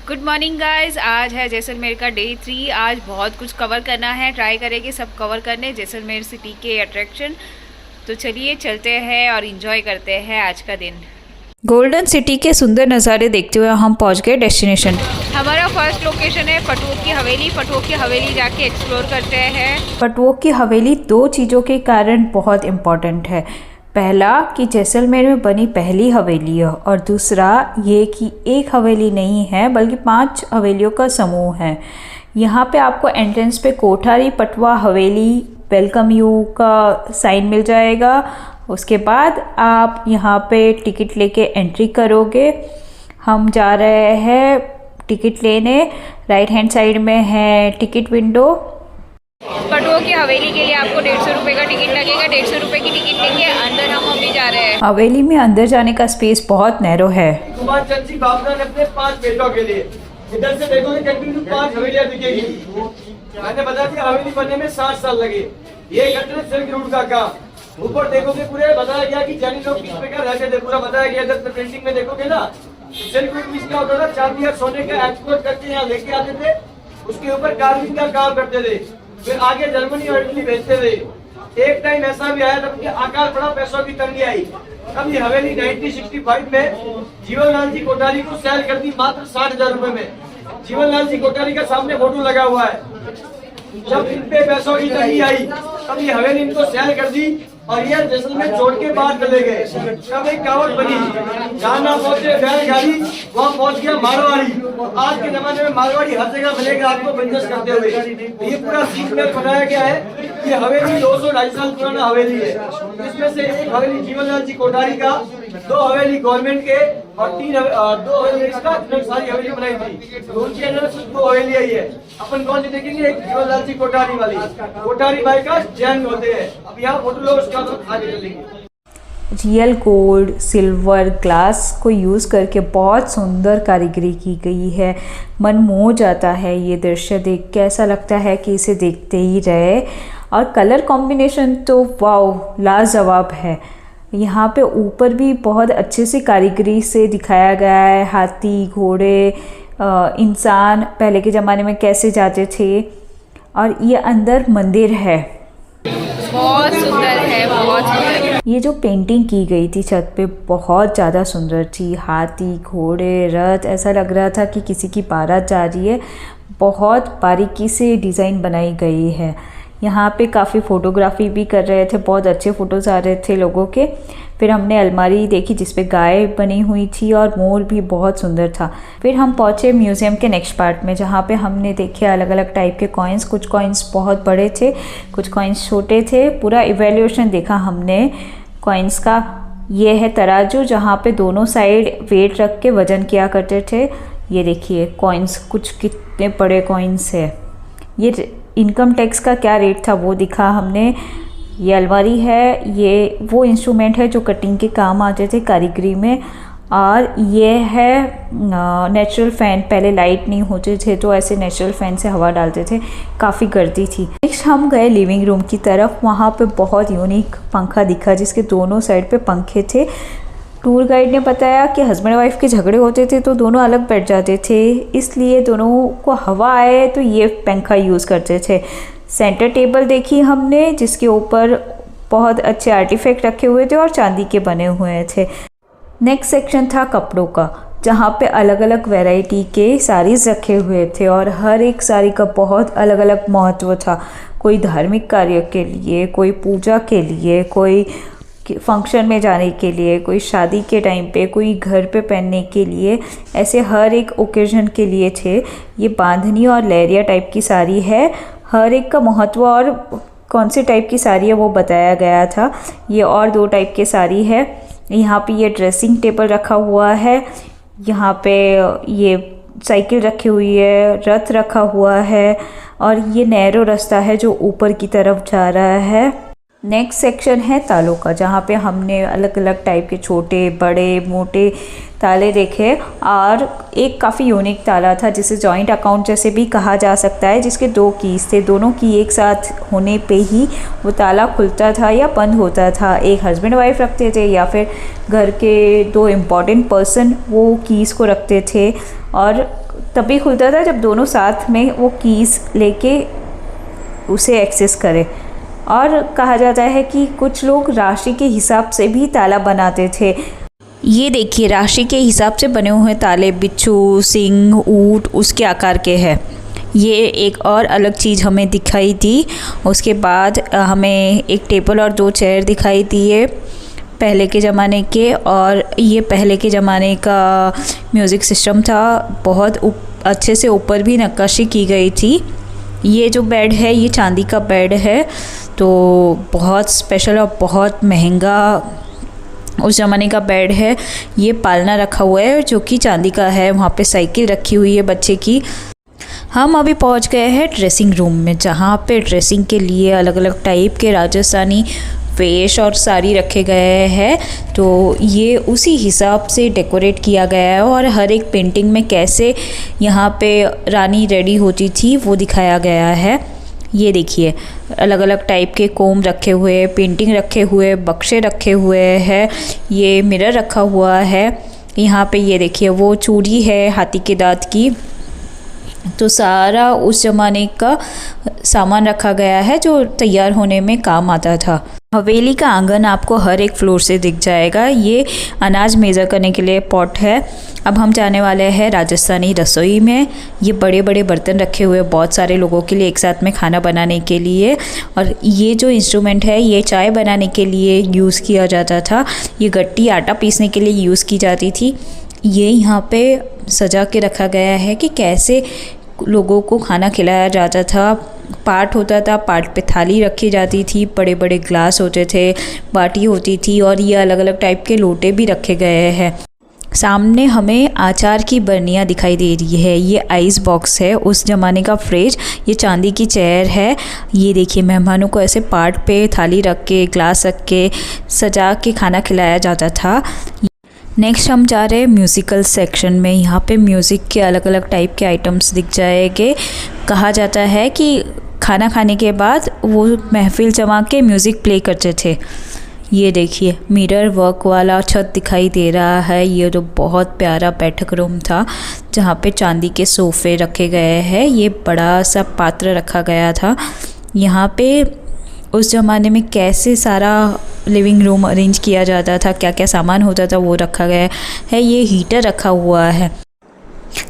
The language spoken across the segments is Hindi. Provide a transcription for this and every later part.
Good morning guys. आज है जैसलमेर का डे 3। आज बहुत कुछ कवर करना है, ट्राई करेंगे सब कवर करने जैसलमेर सिटी के अट्रैक्शन। तो चलिए चलते हैं और इन्जॉय करते हैं आज का दिन। गोल्डन सिटी के सुंदर नज़ारे देखते हुए हम पहुंच गए डेस्टिनेशन। हमारा फर्स्ट लोकेशन है पटवोक की हवेली। पटवोक की हवेली जाके एक्सप्लोर करते हैं। पटवोक की हवेली दो चीज़ों के कारण बहुत इम्पॉर्टेंट है। पहला कि जैसलमेर में बनी पहली हवेली है, और दूसरा ये कि एक हवेली नहीं है बल्कि 5 हवेलियों का समूह है। यहाँ पे आपको एंट्रेंस पे कोठारी पटवा हवेली वेलकम यू का साइन मिल जाएगा। उसके बाद आप यहाँ पे टिकट लेके एंट्री करोगे। हम जा रहे हैं टिकट लेने। राइट हैंड साइड में है टिकट विंडो। पटवोक की हवेली के लिए आपको 150 रुपये का टिकट लगेगा। 150 रुपये की टिकट लेके अंदर हम अभी जा रहे हैं। हवेली में अंदर जाने का स्पेस बहुत नैरो है। कुमार चंद जी भावना ने अपने 5 बेटों के लिए इधर से देखोगे कंटिन्यू 5 हवेलियां दिखेगी। मैंने बताया कि हवेली बनने में 60 साल लगे। ये कटरे सिल्क रूट का काम। ऊपर देखोगे पूरे बताया गया कि जैनी लोग किस प्रकार रहते थे, पूरा बताया गया। इधर प्रिंटिंग में देखोगे ना, सिल्क रूट में क्या होता था, चांदी और सोने का एक्सपोर्ट करके यहाँ लेके आते थे। उसके ऊपर कार्विंग का काम करते थे, फिर आगे जर्मनी और इटली भेजते थे। एक टाइम ऐसा भी आया तब आकार पड़ा, पैसों की तंगी आई। तब ये हवेली 1965 में जीवनलाल जी कोठारी को सेल कर दी मात्र 60,000 रुपए में। जीवनलाल जी कोठारी का सामने फोटो लगा हुआ है। जब इन पे पैसों की तंगी आई तब ये हवेली इनको सेल कर दी और ये जैसलमेर छोड़ के बाहर चले गए। तब एक कहावत बनी, जाना पहुंचे बैलगाड़ी, वहाँ पहुंच गया मारवाड़ी। आज के जमाने में मारवाड़ी हर जगह मिलेगा आपको बिजनेस करते हुए। ये पूरा सीट में बनाया गया है। ये हवेली 200-250 साल पुराना हवेली है। इसमें से एक हवेली जीवनलाल जी कोठारी का, 2 हवेली गवर्नमेंट के और 2 हवेली इसका सारी हवेली बनाई थी। तो उनके अंदर सिर्फ 2 हवेली आई है। अपन कौन सी देखेंगे? एक जीवनलाल जी कोठारी वाली। कोठारी भाई का जैन होते हैं। अब यहाँ फोटो लो, उसका तो आगे चलेंगे। रियल गोल्ड सिल्वर ग्लास को यूज़ करके बहुत सुंदर कारीगरी की गई है। मन मोह जाता है ये दृश्य देख के। ऐसा लगता है कि इसे देखते ही रहे। और कलर कॉम्बिनेशन तो वाव लाजवाब है। यहाँ पे ऊपर भी बहुत अच्छे से कारीगरी से दिखाया गया है। हाथी, घोड़े, इंसान पहले के ज़माने में कैसे जाते थे। और ये अंदर मंदिर है, बहुत सुंदर है, बहुत सुंदर। ये जो पेंटिंग की गई थी छत पे बहुत ज़्यादा सुंदर थी। हाथी, घोड़े, रथ, ऐसा लग रहा था कि किसी की बारात जा रही है। बहुत बारीकी से डिज़ाइन बनाई गई है। यहाँ पे काफ़ी फ़ोटोग्राफी भी कर रहे थे, बहुत अच्छे फ़ोटोज़ आ रहे थे लोगों के। फिर हमने अलमारी देखी जिस पे गाय बनी हुई थी और मोर भी बहुत सुंदर था। फिर हम पहुँचे म्यूज़ियम के नेक्स्ट पार्ट में, जहाँ पे हमने देखे अलग अलग टाइप के कॉइन्स। कुछ कॉइन्स बहुत बड़े थे, कुछ कॉइन्स छोटे थे। पूरा इवैल्यूएशन देखा हमने कॉइन्स का। ये है तराजू, जहाँ पे दोनों साइड वेट रख के वज़न किया करते थे। ये देखिए कॉइन्स, कुछ कितने बड़े कॉइन्स है। ये इनकम टैक्स का क्या रेट था वो दिखा हमने। ये अलमारी है, ये वो इंस्ट्रूमेंट है जो कटिंग के काम आते थे कारीगरी में। और ये है नेचुरल फ़ैन। पहले लाइट नहीं होते थे तो ऐसे नेचुरल फ़ैन से हवा डालते थे, काफ़ी गर्दी थी। नेक्स्ट हम गए लिविंग रूम की तरफ। वहाँ पे बहुत यूनिक पंखा दिखा जिसके दोनों साइड पे पंखे थे। टूर गाइड ने बताया कि हस्बैंड वाइफ के झगड़े होते थे तो दोनों अलग बैठ जाते थे, इसलिए दोनों को हवा आए तो ये पंखा यूज़ करते थे। सेंटर टेबल देखी हमने जिसके ऊपर बहुत अच्छे आर्टिफैक्ट रखे हुए थे और चांदी के बने हुए थे। नेक्स्ट सेक्शन था कपड़ों का, जहाँ पे अलग अलग वैरायटी के साड़ीज़ रखे हुए थे और हर एक साड़ी का बहुत अलग अलग महत्व था। कोई धार्मिक कार्य के लिए, कोई पूजा के लिए, कोई फंक्शन में जाने के लिए, कोई शादी के टाइम पे, कोई घर पे पहनने के लिए, ऐसे हर एक ओकेजन के लिए थे। ये बांधनी और लहरिया टाइप की साड़ी है। हर एक का महत्व और कौन से टाइप की साड़ी है वो बताया गया था। ये और 2 टाइप के साड़ी है। यहाँ पे ये ड्रेसिंग टेबल रखा हुआ है। यहाँ पे ये साइकिल रखी हुई है, रथ रखा हुआ है और ये नैरो रास्ता है जो ऊपर की तरफ जा रहा है। नेक्स्ट सेक्शन है तालों का, जहाँ पे हमने अलग अलग टाइप के छोटे, बड़े, मोटे ताले देखे। और एक काफ़ी यूनिक ताला था जिसे जॉइंट अकाउंट जैसे भी कहा जा सकता है, जिसके 2 कीज़ थे। दोनों की एक साथ होने पे ही वो ताला खुलता था या बंद होता था। एक हस्बैंड वाइफ रखते थे या फिर घर के 2 इम्पॉर्टेंट पर्सन वो कीज़ को रखते थे। और तभी खुलता था जब दोनों साथ में वो कीज़ लेके उसे एक्सेस करें। और कहा जाता है कि कुछ लोग राशि के हिसाब से भी ताला बनाते थे। ये देखिए राशि के हिसाब से बने हुए ताले बिच्छू, सिंह, ऊँट उसके आकार के हैं। ये एक और अलग चीज़ हमें दिखाई दी। उसके बाद हमें एक टेबल और 2 चेयर दिखाई दिए पहले के ज़माने के, और ये पहले के ज़माने का म्यूज़िक सिस्टम था। बहुत अच्छे से ऊपर भी नक्काशी की गई थी। ये जो बेड है ये चांदी का बेड है, तो बहुत स्पेशल और बहुत महंगा उस ज़माने का बेड है। ये पालना रखा हुआ है जो कि चांदी का है। वहाँ पे साइकिल रखी हुई है बच्चे की। हम अभी पहुँच गए हैं ड्रेसिंग रूम में, जहाँ पे ड्रेसिंग के लिए अलग अलग टाइप के राजस्थानी वेश और साड़ी रखे गए हैं। तो ये उसी हिसाब से डेकोरेट किया गया है और हर एक पेंटिंग में कैसे यहाँ पे रानी रेडी होती थी वो दिखाया गया है। ये देखिए अलग अलग टाइप के कोम रखे हुए, पेंटिंग रखे हुए, बक्से रखे हुए हैं। ये मिरर रखा हुआ है। यहाँ पे ये देखिए वो चूड़ी है हाथी के दांत की। तो सारा उस ज़माने का सामान रखा गया है जो तैयार होने में काम आता था। हवेली का आंगन आपको हर एक फ्लोर से दिख जाएगा। ये अनाज मेज़र करने के लिए पॉट है। अब हम जाने वाले हैं राजस्थानी रसोई में। ये बड़े बड़े बर्तन रखे हुए बहुत सारे लोगों के लिए एक साथ में खाना बनाने के लिए। और ये जो इंस्ट्रूमेंट है ये चाय बनाने के लिए यूज़ किया जाता था। ये गट्टी आटा पीसने के लिए यूज़ की जाती थी। ये यहाँ पे सजा के रखा गया है कि कैसे लोगों को खाना खिलाया जाता था। पाट होता था, पाट पे थाली रखी जाती थी, बड़े बड़े ग्लास होते थे, बाटी होती थी और ये अलग अलग टाइप के लोटे भी रखे गए हैं। सामने हमें आचार की बर्नियाँ दिखाई दे रही है। ये आइस बॉक्स है उस ज़माने का फ्रिज। ये चांदी की चेयर है। ये देखिए मेहमानों को ऐसे पाट पे थाली रख के, ग्लास रख के सजा के खाना खिलाया जाता था। नेक्स्ट हम जा रहे हैं म्यूज़िकल सेक्शन में। यहाँ पे म्यूज़िक के अलग अलग टाइप के आइटम्स दिख जाएंगे। कहा जाता है कि खाना खाने के बाद वो महफिल जमा के म्यूज़िक प्ले करते थे। ये देखिए मिरर वर्क वाला छत दिखाई दे रहा है। ये तो बहुत प्यारा बैठक रूम था जहाँ पे चांदी के सोफ़े रखे गए हैं। ये बड़ा सा पात्र रखा गया था। यहाँ पे उस ज़माने में कैसे सारा लिविंग रूम अरेंज किया जाता था, क्या क्या सामान होता था वो रखा गया है। ये हीटर रखा हुआ है।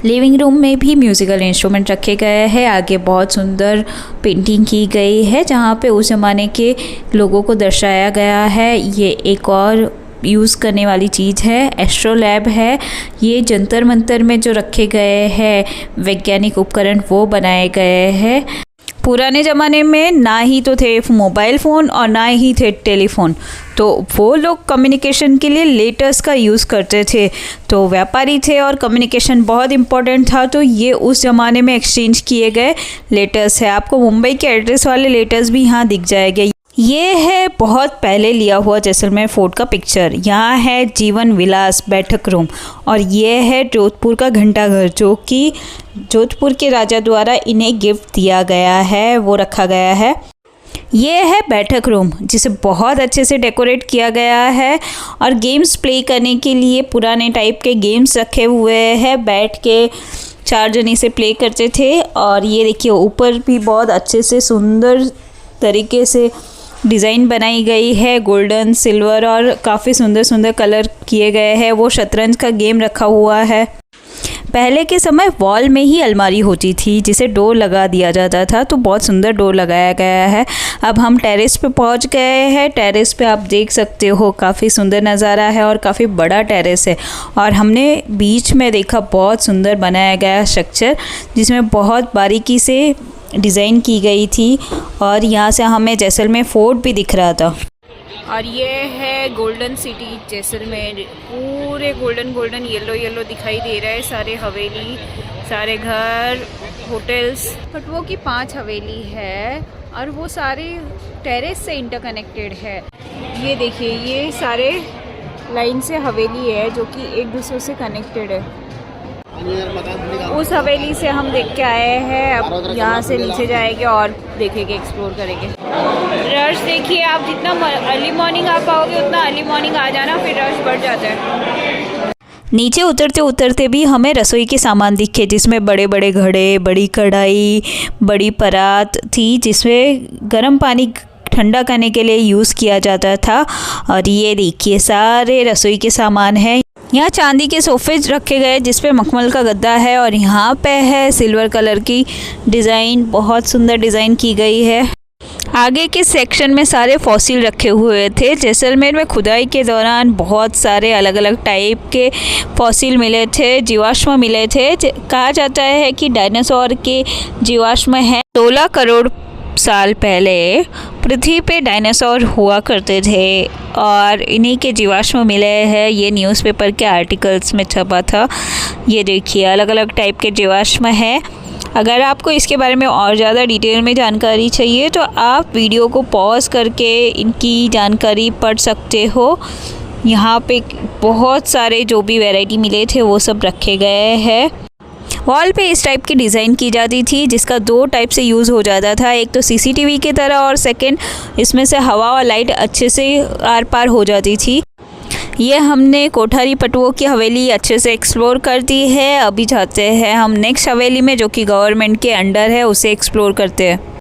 लिविंग रूम में भी म्यूज़िकल इंस्ट्रूमेंट रखे गए हैं। आगे बहुत सुंदर पेंटिंग की गई है जहाँ पे उस ज़माने के लोगों को दर्शाया गया है। ये एक और यूज़ करने वाली चीज़ है, एस्ट्रोलैब है। ये जंतर मंतर में जो रखे गए हैं वैज्ञानिक उपकरण वो बनाए गए हैं। पुराने ज़माने में ना ही तो थे मोबाइल फ़ोन और ना ही थे टेलीफ़ोन, तो वो लोग कम्युनिकेशन के लिए लेटर्स का यूज़ करते थे। तो व्यापारी थे और कम्युनिकेशन बहुत इम्पोर्टेंट था, तो ये उस ज़माने में एक्सचेंज किए गए लेटर्स है। आपको मुंबई के एड्रेस वाले लेटर्स भी यहाँ दिख जाएंगे। ये है बहुत पहले लिया हुआ जैसलमेर फोर्ट का पिक्चर। यहाँ है जीवन विलास बैठक रूम और ये है जोधपुर का घंटाघर जो कि जोधपुर के राजा द्वारा इन्हें गिफ्ट दिया गया है, वो रखा गया है। ये है बैठक रूम जिसे बहुत अच्छे से डेकोरेट किया गया है और गेम्स प्ले करने के लिए पुराने टाइप के गेम्स रखे हुए हैं। बैठ के 4 जने से प्ले करते थे। और ये देखिए ऊपर भी बहुत अच्छे से सुंदर तरीके से डिज़ाइन बनाई गई है। गोल्डन, सिल्वर और काफ़ी सुंदर सुंदर कलर किए गए हैं। वो शतरंज का गेम रखा हुआ है। पहले के समय वॉल में ही अलमारी होती थी जिसे डोर लगा दिया जाता था, तो बहुत सुंदर डोर लगाया गया है। अब हम टेरेस पे पहुंच गए हैं। टेरेस पे आप देख सकते हो काफ़ी सुंदर नज़ारा है और काफ़ी बड़ा टेरेस है। और हमने बीच में देखा बहुत सुंदर बनाया गया स्ट्रक्चर जिसमें बहुत बारीकी से डिज़ाइन की गई थी और यहाँ से हमें जैसलमेर फोर्ट भी दिख रहा था। और ये है गोल्डन सिटी जैसलमेर। पूरे गोल्डन गोल्डन येलो येलो दिखाई दे रहा है। सारे हवेली, सारे घर, होटल्स, बट वो की 5 हवेली है और वो सारे टेरेस से इंटरकनेक्टेड है। ये देखिए ये सारे लाइन से हवेली है जो कि एक दूसरे से कनेक्टेड है। उस हवेली से हम देख के आए हैं। अब यहाँ से नीचे जाएंगे और देखेंगे, एक्सप्लोर करेंगे। रश देखिए आप, जितना अर्ली मॉर्निंग आ पाओगे उतना अर्ली मॉर्निंग आ जाना, फिर रश बढ़ जाता है। नीचे उतरते उतरते भी हमें रसोई के सामान दिखे, जिसमें बड़े बड़े घड़े, बड़ी कढ़ाई, बड़ी परात थी जिसमें गर्म पानी ठंडा करने के लिए यूज़ किया जाता था। और ये देखिए सारे रसोई के सामान हैं। यहाँ चांदी के सोफ़े रखे गए जिस पे मखमल का गद्दा है और यहाँ पे है सिल्वर कलर की डिज़ाइन, बहुत सुंदर डिज़ाइन की गई है। आगे के सेक्शन में सारे फॉसिल रखे हुए थे। जैसलमेर में खुदाई के दौरान बहुत सारे अलग अलग टाइप के फॉसिल मिले थे, जीवाश्म मिले थे। कहा जाता है कि डायनासोर के जीवाश्म हैं। 16 करोड़ साल पहले पृथ्वी पे डायनासोर हुआ करते थे और इन्हीं के जीवाश्म मिले हैं। ये न्यूज़पेपर के आर्टिकल्स में छपा था। ये देखिए अलग अलग टाइप के जीवाश्म हैं। अगर आपको इसके बारे में और ज़्यादा डिटेल में जानकारी चाहिए तो आप वीडियो को पॉज करके इनकी जानकारी पढ़ सकते हो। यहाँ पे बहुत सारे जो भी वैरायटी मिले थे वो सब रखे गए हैं। वॉल पे इस टाइप की डिज़ाइन की जाती थी जिसका 2 टाइप से यूज़ हो जाता था। एक तो सीसीटीवी की तरह और सेकंड इसमें से हवा और लाइट अच्छे से आर पार हो जाती थी। ये हमने कोठारी पटुओं की हवेली अच्छे से एक्सप्लोर कर दी है। अभी जाते हैं हम नेक्स्ट हवेली में जो कि गवर्नमेंट के अंडर है, उसे एक्सप्लोर करते हैं।